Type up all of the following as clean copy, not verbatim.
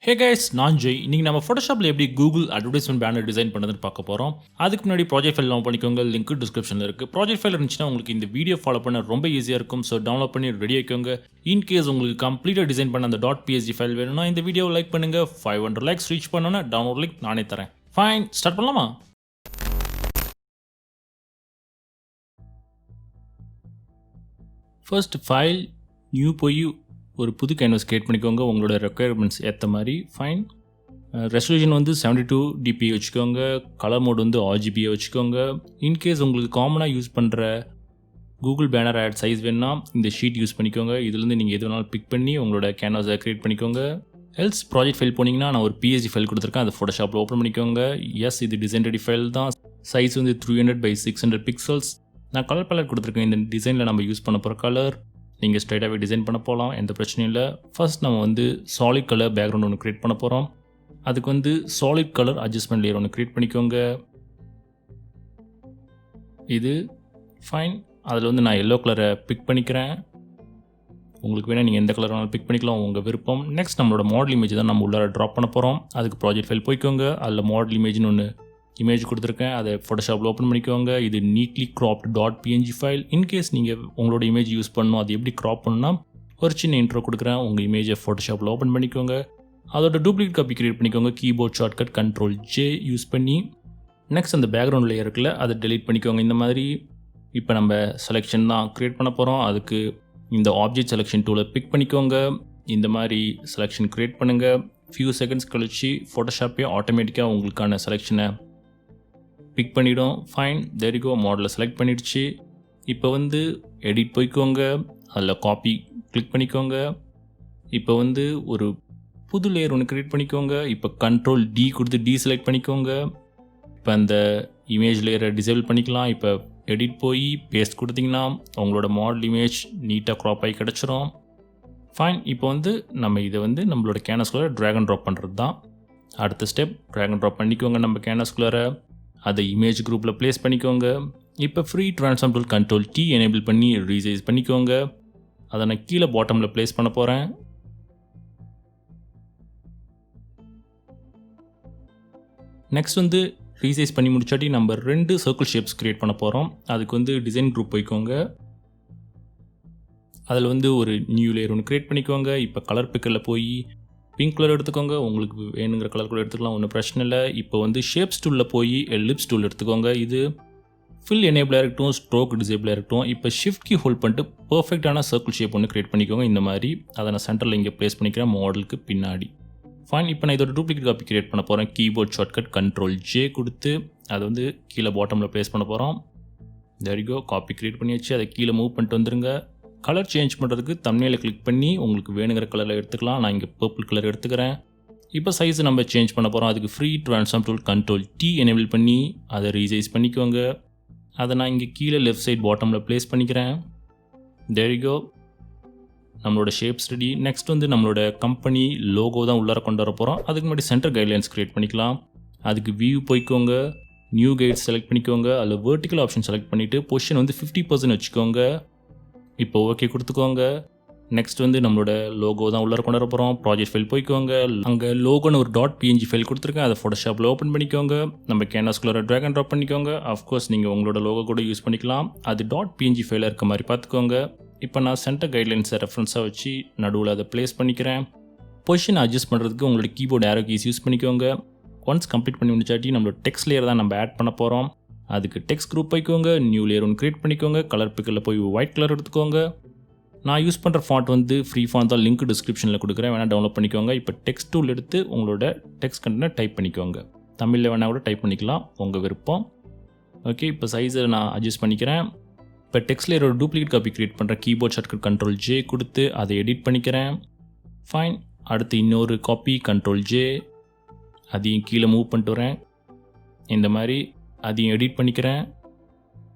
Hey guys, நான் ஜெய். இன்றைக்கி நம்ம ஃபோட்டோஷாப்பில் எப்படி கூகுள் அட்வர்டைஸ்மெண்ட் பேனர் டிசைன் பண்ணுறதுன்னு பார்க்க போகிறோம். அதுக்கு முன்னாடி ப்ராஜெக்ட் ஃபைல் டவுன்லோட் பண்ணிக்கோங்க. லிங்க் டிஸ்கிரிப்ஷனில் இருக்குது. ப்ராஜெக்ட் ஃபைல் இருந்துச்சுன்னா உங்களுக்கு இந்த வீடியோ ஃபாலோ பண்ண ரொம்ப ஈஸியாக இருக்கும். ஸோ டவுன்லோட் பண்ணி ரெடி ஆகிக்கோங்க. இன்கேஸ் உங்களுக்கு கம்ப்ளீட்டாக டிசைன் பண்ண அந்த .psg ஃபைல் வேணும்னா இந்த வீடியோவை லைக் பண்ணுங்கள். 500 லைக்ஸ் ரீச் பண்ணோன்னா டவுன்லோட் லிங்க் நானே தரேன். ஃபைன், ஸ்டார்ட் பண்ணலாமா? ஃபர்ஸ்ட் ஃபைல் நியூ போய் ஒரு புது கேன்வாஸ் கிரியேட் பண்ணிக்கோங்க. உங்களோட ரெக்குயர்மெண்ட்ஸ் ஏற்ற மாதிரி. ஃபைன். ரெசல்யூஷன் வந்து 72 dpi வச்சுக்கோங்க. கலர் மோட் வந்து RGB வச்சுக்கோங்க. இன்கேஸ் உங்களுக்கு காமனாக யூஸ் பண்ணுற கூகுள் பேனர் ஆட் சைஸ் வேணுன்னா இந்த ஷீட் யூஸ் பண்ணிக்கோங்க. இதுலேருந்து நீங்கள் எது வேணாலும் பிக் பண்ணி உங்களோட கேன்வாஸை க்ரியேட் பண்ணிக்கோங்க. எல்ஸ் ப்ராஜெக்ட் ஃபைல் போனீங்கன்னா நான் ஒரு PSG ஃபைல் கொடுத்துருக்கேன். அதை ஃபோட்டோஷாப்பில் ஓப்பன் பண்ணிக்கோங்க. எஸ், இது டிசைன் ரெடி ஃபைல் தான். சைஸ் வந்து 300 by 600 பிக்சல்ஸ். நான் கலர் பேலட் கொடுத்துருக்கேன். இந்த டிசைனில் நம்ம யூஸ் பண்ண போகிற கலர் நீங்கள் ஸ்ட்ரைட்டாகவே டிசைன் பண்ண போகலாம், எந்த பிரச்சனையும் இல்லை. ஃபர்ஸ்ட் நம்ம வந்து சாலிட் கலர் பேக்ரவுண்ட் ஒன்று க்ரியேட் பண்ண போகிறோம். அதுக்கு வந்து சாலிட் கலர் அட்ஜஸ்ட்மெண்ட் லேயர் ஒன்று க்ரியேட் பண்ணிக்கோங்க. இது ஃபைன். அதில் வந்து நான் எல்லோ கலரை பிக் பண்ணிக்கிறேன். உங்களுக்கு வேணால் நீங்கள் எந்த கலர் வேணாலும் பிக் பண்ணிக்கலாம், உங்கள் விருப்பம். நெக்ஸ்ட் நம்மளோட மாடல் இமேஜ் தான் நம்ம உள்ளார ட்ராப் பண்ண போகிறோம். அதுக்கு ப்ராஜெக்ட் ஃபைல் போய்க்கோங்க. அதில் மாடல் இமேஜ்னு ஒன்று இமேஜ் கொடுத்துருக்கேன். அதை ஃபோட்டோஷாப்பில் ஓப்பன் பண்ணிக்கோங்க. இது neatly cropped .png file. In case நீங்கள் உங்களோட இமேஜ் யூஸ் பண்ணணும், அது எப்படி க்ராப் பண்ணணும்னா ஒரு சின்ன இன்ட்ரோ கொடுக்குறேன். உங்கள் இமேஜை ஃபோட்டோஷாப்பில் ஓப்பன் பண்ணிக்கோங்க. அதோட டூப்ளிகேட் காப்பி கிரியேட் பண்ணிக்கோங்க. கீபோர்ட் ஷார்ட்கட் Ctrl+J யூஸ் பண்ணி. நெக்ஸ்ட் அந்த பேக்ரவுண்ட் லேயர் இருக்குல்ல, அதை டெலீட் பண்ணிக்கோங்க. இந்த மாதிரி இப்போ நம்ம செலெக்ஷன் தான் க்ரியேட் பண்ண போகிறோம். அதுக்கு இந்த ஆப்ஜெக்ட் செலெக்ஷன் டூலை பிக் பண்ணிக்கோங்க. இந்த மாதிரி செலெக்ஷன் க்ரியேட் பண்ணுங்கள். ஃபியூ செகண்ட்ஸ் கழிச்சு ஃபோட்டோஷாப்பே ஆட்டோமேட்டிக்காக உங்களுக்கான செலெக்ஷனை பிக் பண்ணிவிடும். Fine, there you go. மாடலை செலக்ட் பண்ணிடுச்சு. இப்போ வந்து எடிட் போய்க்கோங்க. அதில் காப்பி கிளிக் பண்ணிக்கோங்க. இப்போ வந்து ஒரு புது லேயர் ஒன்று க்ரியேட் பண்ணிக்கோங்க. இப்போ Ctrl+D கொடுத்து டீசெலக்ட் பண்ணிக்கோங்க. இப்போ அந்த இமேஜ் லேயரை டிசேபிள் பண்ணிக்கலாம். இப்போ எடிட் போய் பேஸ்ட் கொடுத்தீங்கன்னா உங்களோட மாடல் இமேஜ் நீட்டாக க்ராப் ஆகி கிடச்சிரும். ஃபைன். இப்போ வந்து நம்ம இதை வந்து நம்மளோட கேன்வாஸ்குள்ளே ட்ராக் அண்ட் ட்ராப் பண்ணுறது தான் அடுத்த ஸ்டெப். ட்ராக் அண்ட் ட்ராப் பண்ணிக்கோங்க நம்ம கேன்வாஸ்குள்ளே. அதை இமேஜ் குரூப்பில் ப்ளேஸ் பண்ணிக்கோங்க. இப்போ free transform tool Ctrl+T enable பண்ணி ரீசைஸ் பண்ணிக்கோங்க. அதை நான் கீழே பாட்டமில் ப்ளேஸ் பண்ண போகிறேன். நெக்ஸ்ட் வந்து ரீசைஸ் பண்ணி முடிச்சாட்டி நம்ம 2 சர்க்கிள் ஷேப்ஸ் க்ரியேட் பண்ண போகிறோம். அதுக்கு வந்து டிசைன் குரூப் போய்க்கோங்க. அதில் வந்து ஒரு நியூ லேயர் ஒன்று க்ரியேட் பண்ணிக்கோங்க. இப்போ கலர் பிக்கரில் போய் பிங்க் கலர் எடுத்துக்கோங்க. உங்களுக்கு வேணுங்கிற கலர் கூட எடுத்துக்கலாம், ஒன்றும் பிரச்சனை இல்லை. இப்போ வந்து ஷேப்ஸ் டூலில் போய் எலிப்ஸ் டூல் எடுத்துக்கோங்க. இது ஃபில் எனேபிளாக இருக்கட்டும், ஸ்ட்ரோக் டிசேபிளாக இருக்கட்டும். இப்போ ஷிஃப்ட் கீ ஹோல்ட் பண்ணிட்டு பர்ஃபெக்டான சர்க்கிள் ஷேப் ஒன்று க்ரியேட் பண்ணிக்கோங்க. இந்த மாதிரி அதை நான் சென்டரில் இங்கே ப்ளேஸ் பண்ணிக்கிறேன், மாடலுக்கு பின்னாடி. ஃபைன். இப்போ நான் இதோட டூப்ளிகேட் காப்பி க்ரியேட் பண்ண போகிறேன். கீபோர்ட் ஷார்ட்கட் Ctrl+J கொடுத்து அதை வந்து கீழே பாட்டமில் ப்ளேஸ் பண்ண போகிறோம். There you go. Copy create பண்ணி வச்சு அதை கீழே மூவ் பண்ணிட்டு வந்துருங்க. கலர் சேஞ்ச் பண்ணுறதுக்கு தம்ப்நெயிலை கிளிக் பண்ணி உங்களுக்கு வேணுங்கிற கலரில் எடுத்துக்கலாம். நான் இங்கே பர்பிள் கலர் எடுத்துக்கிறேன். இப்போ சைஸ் நம்ம சேஞ்ச் பண்ண போகிறோம். அதுக்கு free transform tool Ctrl+T enable பண்ணி அதை ரீசைஸ் பண்ணிக்கோங்க. அதை நான் இங்கே கீழே லெஃப்ட் சைட் பாட்டமில் ப்ளேஸ் பண்ணிக்கிறேன். There you go. நம்மளோட ஷேப்ஸ் ரெடி. நெக்ஸ்ட் வந்து நம்மளோட கம்பெனி லோகோ தான் உள்ளார கொண்டு வர போகிறோம். அதுக்கு முன்னாடி சென்டர் கைட்லைன்ஸ் க்ரியேட் பண்ணிக்கலாம். அதுக்கு வியூ போய்க்கோங்க. நியூ கைட்ஸ் செலக்ட் பண்ணிக்கோங்க. அதில் வெர்டிக்கல் ஆப்ஷன் செலக்ட் பண்ணிவிட்டு பொசிஷன் வந்து 50% வச்சுக்கோங்க. இப்போ ஓகே கொடுத்துக்கோங்க. நெக்ஸ்ட் வந்து நம்மளோட லோகோ தான் உள்ளார கொண்டு வர போகிறோம். ப்ராஜெக்ட் ஃபைல் போய்க்கோங்க. அங்கே லோகோன்னு ஒரு .png ஃபைல் கொடுத்துருக்கேன். அதை ஃபோட்டோஷாப்பில் ஓப்பன் பண்ணிக்கோங்க. நம்ம கேன்வாஸ்குள்ளே ட்ராக் அண்ட் ட்ராப் பண்ணிக்கோங்க. அஃப்கோர்ஸ் நீங்கள் உங்களோட லோகோ கூட யூஸ் பண்ணிக்கலாம். அது .png ஃபைலாக இருக்க மாதிரி பார்த்துக்கோங்க. இப்போ நான் சென்டர் கைட்லைன்ஸை ரெஃபரன்ஸாக வச்சு நடுவில் அதை ப்ளேஸ் பண்ணிக்கிறேன். பொசிஷன் அட்ஜஸ்ட் பண்ணுறதுக்கு உங்களோட கீபோர்ட் ஆரோ கீஸ் யூஸ் பண்ணிக்கோங்க. ஒன்ஸ் கம்ப்ளீட் பண்ணி முடிச்சாட்டி நம்மளோட டெக்ஸ்ட் லேயர் தான் நம்ம ஆட் பண்ண போகிறோம். அதுக்கு டெக்ஸ்ட் குரூப் போய்க்கோங்க. நியூ லேயர் ஒன்று க்ரியேட் பண்ணிக்கோங்க. கலர் பிக்கரில் போய் ஒயிட் கலர் எடுத்துக்கோங்க. நான் யூஸ் பண்ணுற ஃபாண்ட் வந்து ஃப்ரீ ஃபாண்ட் தான், லிங்க் டிஸ்கிரிப்ஷனில் கொடுக்குறேன், வேணால் டவுன்லோட் பண்ணிக்கோங்க. இப்போ டெக்ஸ்ட் டூல் எடுத்து உங்களோட டெக்ஸ்ட் கண்டென்ட்டை டைப் பண்ணிக்கோங்க. தமிழில் வேணால் கூட டைப் பண்ணிக்கலாம், உங்கள் விருப்பம். ஓகே, இப்போ சைஸை நான் அட்ஜஸ்ட் பண்ணிக்கிறேன். இப்போ டெக்ஸ்ட் லேயரோட டூப்ளிகேட் காப்பி க்ரியேட் பண்ணுறேன். கீபோர்ட் ஷார்ட்கட் Ctrl+J கொடுத்து அதை எடிட் பண்ணிக்கிறேன். ஃபைன். அடுத்து இன்னொரு காப்பி Ctrl+J, அதையும் கீழே மூவ் பண்ணிட்டு வரேன். இந்த மாதிரி அதையும் எடிட் பண்ணிக்கிறேன்.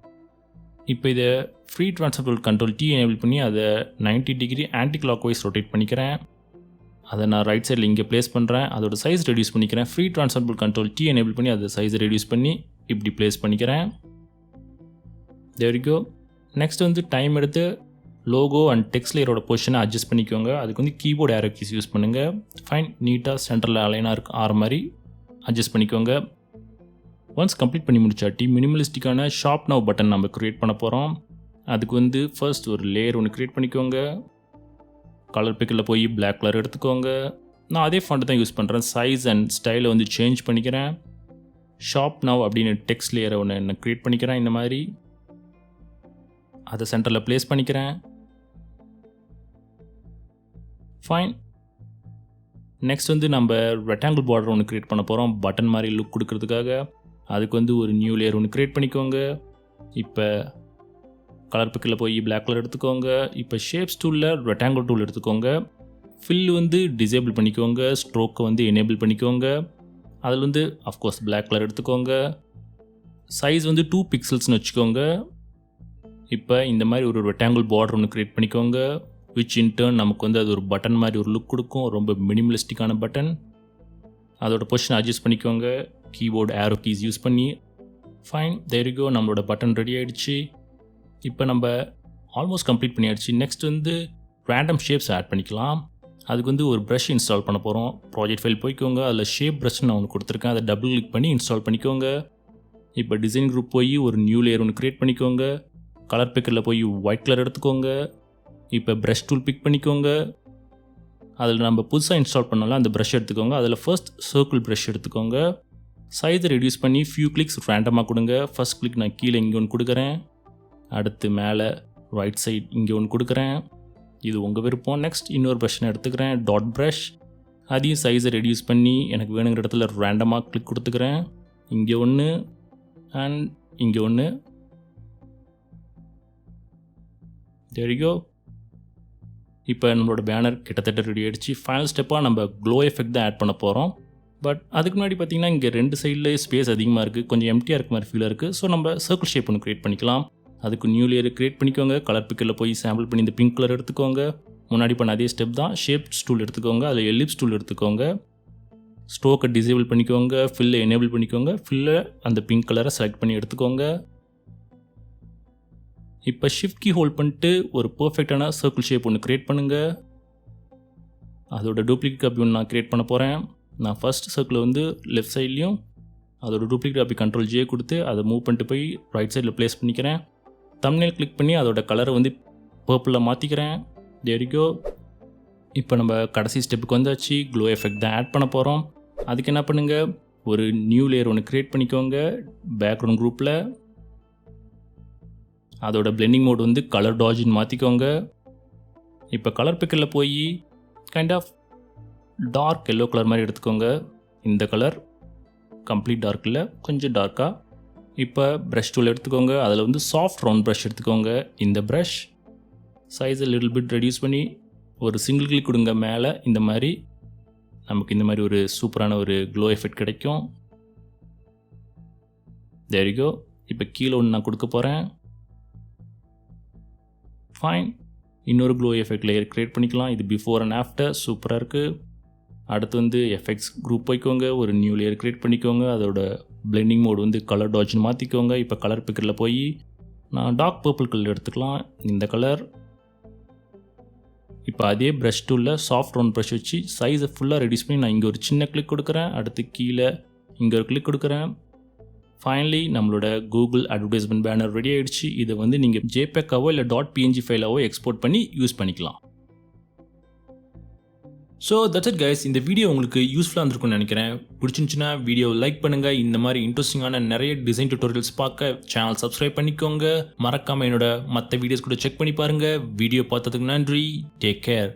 இப்போ இதை free transform tool Ctrl+T enable பண்ணி அதை 90 degree anticlockwise rotate பண்ணிக்கிறேன். அதை நான் ரைட் சைடில் இங்கே ப்ளேஸ் பண்ணுறேன். அதோட சைஸ் ரெடியூஸ் பண்ணிக்கிறேன். Free transform tool Ctrl+T enable பண்ணி அதை சைஸை ரெடியூஸ் பண்ணி இப்படி ப்ளேஸ் பண்ணிக்கிறேன். There you go. நெக்ஸ்ட் வந்து டைம் எடுத்து லோகோ அண்ட் டெக்ஸ்ட் லேயரோட பொசிஷனை அட்ஜஸ்ட் பண்ணிக்கோங்க. அதுக்கு வந்து கீபோர்ட் ஏரோ கீஸ் யூஸ் பண்ணுங்கள். ஃபைன், நீட்டாக சென்டரில் அலைனாக ஆகிற மாதிரி அட்ஜஸ்ட் பண்ணிக்கோங்க. ஒன்ஸ் கம்ப்ளீட் பண்ணி முடிச்சாட்டி மினிமலிஸ்டிக்கான ஷார்ப் நவ் பட்டன் நம்ம க்ரியேட் பண்ண போகிறோம். அதுக்கு வந்து ஃபர்ஸ்ட் ஒரு லேயர் ஒன்று க்ரியேட் பண்ணிக்கோங்க. கலர் பிக்கரில் போய் பிளாக் கலர் எடுத்துக்கோங்க. நான் அதே ஃபாண்ட் தான் யூஸ் பண்ணுறேன். சைஸ் அண்ட் ஸ்டைலை வந்து சேஞ்ச் பண்ணிக்கிறேன். ஷார்ப் நவ் அப்படின்னு டெக்ஸ்ட் லேயரை ஒன்று க்ரியேட் பண்ணிக்கிறேன். இந்த மாதிரி அதை சென்டரில் ப்ளேஸ் பண்ணிக்கிறேன். ஃபைன். நெக்ஸ்ட் வந்து நம்ம ரெக்டாங்கிள் பார்டர் ஒன்று க்ரியேட் பண்ண போகிறோம் பட்டன் மாதிரி லுக் கொடுக்கறதுக்காக. அதுக்கு வந்து ஒரு நியூ லேயர் ஒன்று க்ரியேட் பண்ணிக்கோங்க. இப்போ கலர் பிக்கில் போய் பிளாக் கலர் எடுத்துக்கோங்க. இப்போ ஷேப்ஸ் டூலில் ரெக்டாங்கிள் டூல் எடுத்துக்கோங்க. ஃபில் வந்து டிசேபிள் பண்ணிக்கோங்க. ஸ்ட்ரோக்கை வந்து எனேபிள் பண்ணிக்கோங்க. அதில் வந்து அஃப்கோர்ஸ் பிளாக் கலர் எடுத்துக்கோங்க. சைஸ் வந்து 2 பிக்சல்ஸ்னு வச்சுக்கோங்க. இப்போ இந்த மாதிரி ஒரு ரெக்டாங்கிள் பார்டர் ஒன்று க்ரியேட் பண்ணிக்கோங்க. விச் இன்டர்ன் நமக்கு வந்து அது ஒரு பட்டன் மாதிரி ஒரு லுக் கொடுக்கும். ரொம்ப மினிமலிஸ்டிக்கான பட்டன். அதோட பொசிஷனை அட்ஜஸ்ட் பண்ணிக்கோங்க கீபோர்டு ஏரோ கீஸ் யூஸ் பண்ணி. Fine, there you go. நம்மளோட பட்டன் ரெடி ஆகிடுச்சு. இப்போ நம்ம ஆல்மோஸ்ட் கம்ப்ளீட் பண்ணியாச்சு. நெக்ஸ்ட் வந்து ரேண்டம் ஷேப்ஸ் ஆட் பண்ணிக்கலாம். அதுக்கு வந்து ஒரு ப்ரஷ் இன்ஸ்டால் பண்ண போகிறோம். ப்ராஜெக்ட் ஃபைல் போய்க்கோங்க. அதில் ஷேப் ப்ரஷ் நான் ஒன்று கொடுத்துருக்கேன். அதை டபுள் கிளிக் பண்ணி இன்ஸ்டால் பண்ணிக்கோங்க. இப்போ டிசைன் குரூப் போய் ஒரு நியூ லேயர் ஒன்று க்ரியேட் பண்ணிக்கோங்க. கலர் பிக்கரில் போய் ஒயிட் கலர் எடுத்துக்கோங்க. இப்போ ப்ரஷ் டூல் பிக் பண்ணிக்கோங்க. அதில் நம்ம புதுசாக இன்ஸ்டால் பண்ணலாம் அந்த ப்ரஷ் எடுத்துக்கோங்க. அதில் ஃபர்ஸ்ட் சர்க்கிள் ப்ரஷ் எடுத்துக்கோங்க. சைஸை ரெடியூஸ் பண்ணி ஃபியூ கிளிக்ஸ் ரேண்டமாக கொடுங்க. ஃபர்ஸ்ட் கிளிக் நான் கீழே இங்கே ஒன்று கொடுக்குறேன். அடுத்து மேலே ரைட் சைட் இங்கே ஒன்று கொடுக்குறேன். இது உங்கள் விருப்பம். நெக்ஸ்ட் இன்னொரு ப்ரஷ்னை எடுத்துக்கிறேன், டாட் ப்ரஷ். அதையும் சைஸை ரெடியூஸ் பண்ணி எனக்கு வேணுங்கிற இடத்துல ரேண்டமாக கிளிக் கொடுத்துக்கிறேன். இங்கே ஒன்று அண்ட் இங்கே ஒன்று. There you go. இப்போ நம்மளோட பேனர் கிட்டத்தட்ட ரெடி ஆகிடுச்சு. ஃபைனல் ஸ்டெப்பாக நம்ம க்ளோ எஃபெக்ட் தான் ஆட் பண்ண போகிறோம். பட் அதுக்கு முன்னாடி பார்த்திங்கன்னா இங்கே 2 சைடில் ஸ்பேஸ் அதிகமாக இருக்குது. கொஞ்சம் எம்டியாக இருக்க மாதிரி ஃபீலாக இருக்குது. ஸோ நம்ம சர்க்கிள் ஷேப் ஒன்று க்ரியேட் பண்ணிக்கலாம். அதுக்கு நியூ லேயர் க்ரியேட் பண்ணிக்கோங்க. கலர் பிக்கரில் போய் சாம்பிள் பண்ணி இந்த பிங்க் கலர் எடுத்துக்கோங்க. முன்னாடி பண்ண அதே ஸ்டெப் தான். ஷேப்ஸ் டூல் எடுத்துக்கோங்க. அதில் எலிப்ஸ் டூல் எடுத்துக்கோங்க. ஸ்ட்ரோக்கை டிசேபிள் பண்ணிக்கோங்க. ஃபில்லை எனேபிள் பண்ணிக்கோங்க. ஃபில்லை அந்த பிங்க் கலரை செலக்ட் பண்ணி எடுத்துக்கோங்க. இப்போ ஷிஃப்ட் கீ ஹோல்ட் பண்ணிட்டு ஒரு பர்ஃபெக்டான சர்க்கிள் ஷேப் ஒன்று க்ரியேட் பண்ணுங்கள். அதோட டூப்ளிகேட் காப்பி ஒன்று நான் க்ரியேட் பண்ண போகிறேன். நான் ஃபர்ஸ்ட் சர்க்கிள் வந்து லெஃப்ட் சைட்லேயும் அதோட டூப்ளிகேட் காப்பி கண்ட்ரோல் ஜே கொடுத்து அதை மூவ் பண்ணிட்டு போய் ரைட் சைடில் ப்ளேஸ் பண்ணிக்கிறேன். தம்ப்நெயில் கிளிக் பண்ணி அதோட கலரை வந்து பர்பிளில் மாற்றிக்கிறேன். There you go. இப்போ நம்ம கடைசி ஸ்டெப்புக்கு வந்தாச்சு. க்ளோ எஃபெக்ட் தான் ஆட் பண்ண போகிறோம். அதுக்கு என்ன பண்ணுங்கள், ஒரு நியூ லேயர் ஒன்று க்ரியேட் பண்ணிக்கோங்க பேக்ரவுண்ட் குரூப்பில். அதோட பிளெண்டிங் மோட் வந்து கலர் டாஜின்னு மாற்றிக்கோங்க. இப்போ கலர் பிக்கரில் போய் kind of dark yellow colour மாதிரி எடுத்துக்கோங்க. இந்த கலர் கம்ப்ளீட் டார்க்கில் கொஞ்சம் டார்க்காக. இப்போ ப்ரஷ் டூல் எடுத்துக்கோங்க. அதில் வந்து சாஃப்ட் ரவுண்ட் ப்ரஷ் எடுத்துக்கோங்க. இந்த ப்ரஷ் சைஸை லிட்டில் பிட் ரெடியூஸ் பண்ணி ஒரு சிங்கிள் கிளிக் கொடுங்க மேலே. இந்த மாதிரி நமக்கு இந்த மாதிரி ஒரு சூப்பரான ஒரு க்ளோ எஃபெக்ட் கிடைக்கும். There you go. இப்போ கீழே ஒன்று நான் கொடுக்க போகிறேன். ஃபைன். இன்னொரு க்ளோ எஃபெக்ட் லேயர் க்ரியேட் பண்ணிக்கலாம். இது பிஃபோர் அண்ட் ஆஃப்டர் சூப்பராக இருக்குது. அடுத்து வந்து எஃபெக்ட்ஸ் குரூப் போய்க்கோங்க. ஒரு நியூ லேயர் க்ரியேட் பண்ணிக்கோங்க. அதோட பிளெண்டிங் மோட் வந்து கலர் டாட்ஜ்னு மாற்றிக்கோங்க. இப்போ கலர் பிக்கரில் போய் நான் டார்க் பர்பிள் கலர் எடுத்துக்கலாம். இந்த கலர். இப்போ அதே ப்ரஷ் டூலில் சாஃப்ட் ரவுண்ட் ப்ரஷ் வச்சு சைஸை ஃபுல்லாக ரெடியூஸ் பண்ணி நான் இங்கே ஒரு சின்ன கிளிக் கொடுக்குறேன். அடுத்து கீழே இங்கே ஒரு கிளிக் கொடுக்குறேன். ஃபைனலி நம்மளோட கூகுள் அட்வர்டைஸ்மெண்ட் பேனர் ரெடி ஆகிடுச்சு. இதை வந்து நீங்கள் ஜேபேக்காவோ இல்லை .png ஃபைலாவோ எக்ஸ்போர்ட் பண்ணி யூஸ் பண்ணிக்கலாம். So that's it guys. இந்த வீடியோ உங்களுக்கு யூஸ்ஃபுல்லாக இருந்திருக்கும்னு நினைக்கிறேன். பிடிச்சிருந்துச்சுன்னா வீடியோ லைக் பண்ணுங்கள். இந்த மாதிரி இன்ட்ரெஸ்டிங்கான நிறைய டிசைன் டியூட்டோரியல்ஸ் பார்க்க சேனல் சப்ஸ்கிரைப் பண்ணிக்கோங்க. மறக்காமல் என்னோட மற்ற வீடியோஸ் கூட செக் பண்ணி பாருங்கள். வீடியோ பார்த்ததுக்கு நன்றி. Take care.